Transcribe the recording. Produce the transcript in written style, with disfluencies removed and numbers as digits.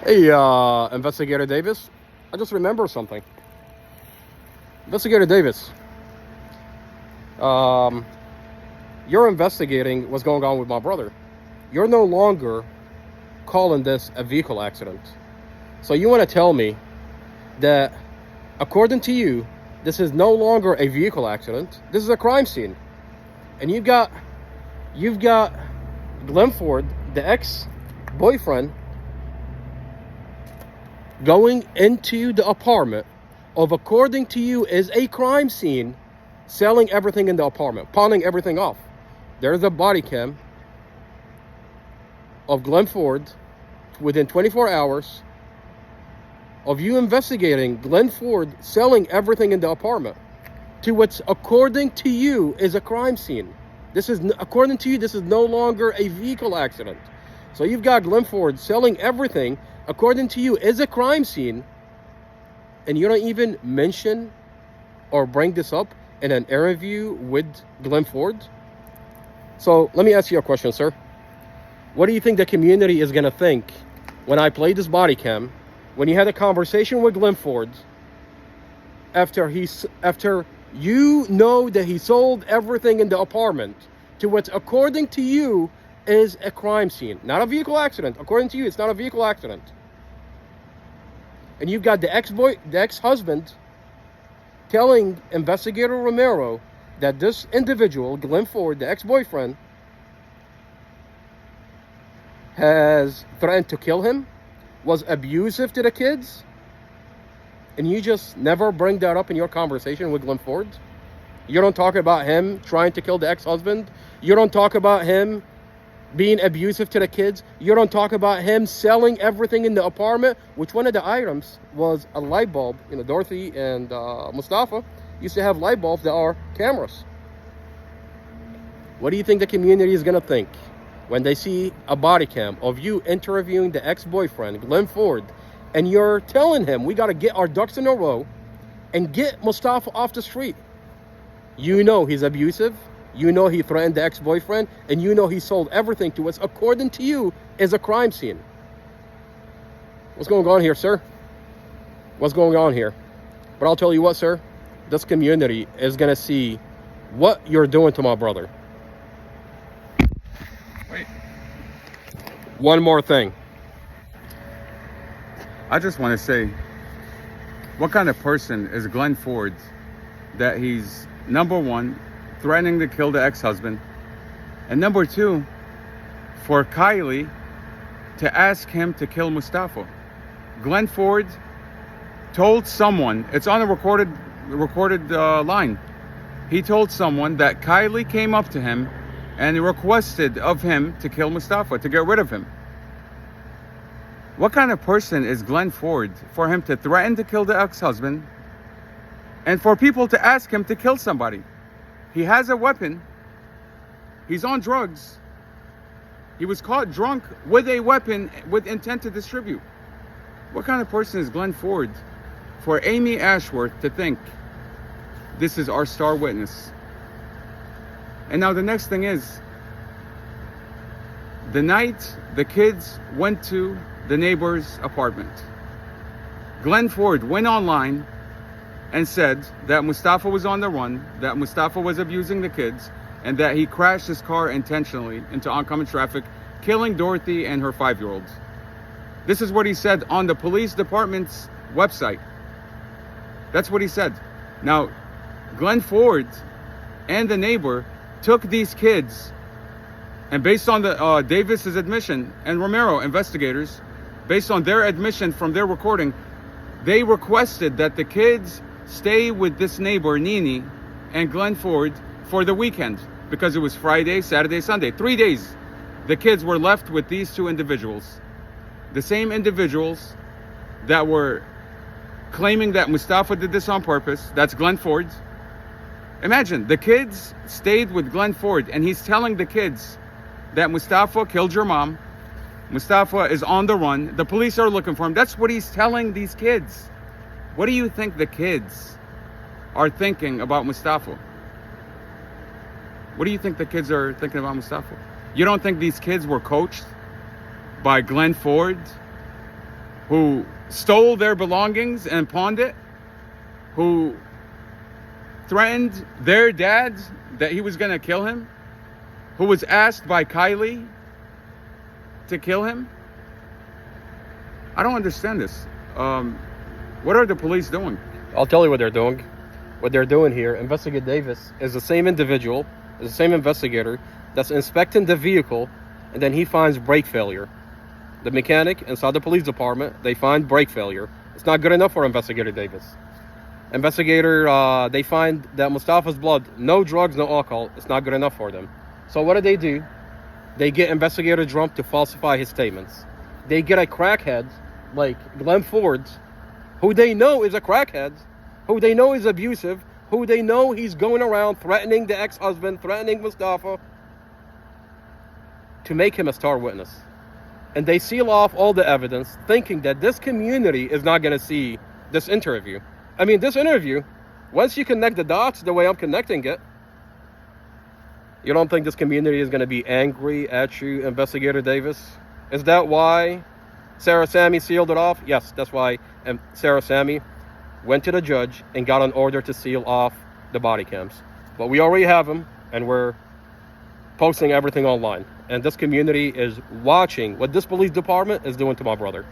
Hey, Investigator Davis. I just remembered something. Investigator Davis, um, you're investigating what's going on with my brother. You're no longer calling this a vehicle accident. So you want to tell me that, according to you, this is no longer a vehicle accident. This is a crime scene, and you've got Glenn Ford, the ex-boyfriend, going into the apartment of, according to you, is a crime scene, selling everything in the apartment, pawning everything off. There's a body cam of Glenn Ford within 24 hours of you investigating Glenn Ford selling everything in the apartment to what's, according to you, is a crime scene. This is, according to you, this is no longer a vehicle accident. So you've got Glenn Ford selling everything, according to you, is a crime scene, and you don't even mention or bring this up in an interview with Glenn Ford. So let me ask you a question, sir. What do you think the community is going to think when I play this body cam, when you had a conversation with Glenn Ford, after you know that he sold everything in the apartment to what, according to you, is a crime scene, not a vehicle accident. According to you, it's not a vehicle accident. And you've got the ex-husband telling Investigator Romero that this individual, Glenn Ford, the ex-boyfriend, has threatened to kill him, was abusive to the kids, and you just never bring that up in your conversation with Glenn Ford. You don't talk about him trying to kill the ex-husband. You don't talk about him being abusive to the kids. You don't talk about him selling everything in the apartment, which one of the items was a light bulb. You know, Dorothy and Mustafa used to have light bulbs that are cameras. What do you think the community is going to think when they see a body cam of you interviewing the ex-boyfriend, Glenn Ford, and you're telling him, we got to get our ducks in a row and get Mustafa off the street? You know he's abusive. You know he threatened the ex-boyfriend, and you know he sold everything to us, according to you, is a crime scene. What's going on here, sir? What's going on here? But I'll tell you what, sir. This community is going to see what you're doing to my brother. Wait, One more thing. I just want to say, what kind of person is Glenn Ford that he's, number one, threatening to kill the ex-husband, and number two, for Kylie to ask him to kill Mustafa? Glenn Ford told someone, it's on a recorded line, he told someone that Kylie came up to him and requested of him to kill Mustafa, to get rid of him. What kind of person is Glenn Ford for him to threaten to kill the ex-husband and for people to ask him to kill somebody? He has a weapon. He's on drugs. He was caught drunk with a weapon with intent to distribute. What kind of person is Glenn Ford for Amy Ashworth to think this is our star witness? And now the next thing is, the night the kids went to the neighbor's apartment, Glenn Ford went online and said that Mustafa was on the run, that Mustafa was abusing the kids, and that he crashed his car intentionally into oncoming traffic, killing Dorothy and her 5-year-old. This is what he said on the police department's website. That's what he said. Now, Glenn Ford and the neighbor took these kids, and based on the Davis's admission and Romero investigators, based on their admission from their recording, they requested that the kids stay with this neighbor, Nini, and Glenn Ford for the weekend, because it was Friday, Saturday, Sunday. 3 days. The kids were left with these two individuals. The same individuals that were claiming that Mustafa did this on purpose. That's Glenn Ford. Imagine, the kids stayed with Glenn Ford, and he's telling the kids that Mustafa killed your mom. Mustafa is on the run. The police are looking for him. That's what he's telling these kids. What do you think the kids are thinking about Mustafa? What do you think the kids are thinking about Mustafa? You don't think these kids were coached by Glenn Ford who stole their belongings and pawned it, who threatened their dad that he was going to kill him, who was asked by Kylie to kill him. I don't understand this. What are the police doing? I'll tell you what they're doing. What they're doing here, Investigator Davis is the same individual, is the same investigator that's inspecting the vehicle, and then he finds brake failure. The mechanic inside the police department, they find brake failure. It's not good enough for Investigator Davis. They find that Mustafa's blood, no drugs, no alcohol. It's not good enough for them. So what do? They get Investigator drunk to falsify his statements. They get a crackhead like Glenn Ford, who they know is a crackhead, who they know is abusive, who they know he's going around threatening the ex-husband, threatening Mustafa, to make him a star witness. And they seal off all the evidence, thinking that this community is not going to see this interview. I mean, this interview, once you connect the dots the way I'm connecting it, you don't think this community is going to be angry at you, Investigator Davis? Is that why Sarah Sammy sealed it off? Yes, that's why Sarah Sammy went to the judge and got an order to seal off the body cams. But we already have them, and we're posting everything online. And this community is watching what this police department is doing to my brother.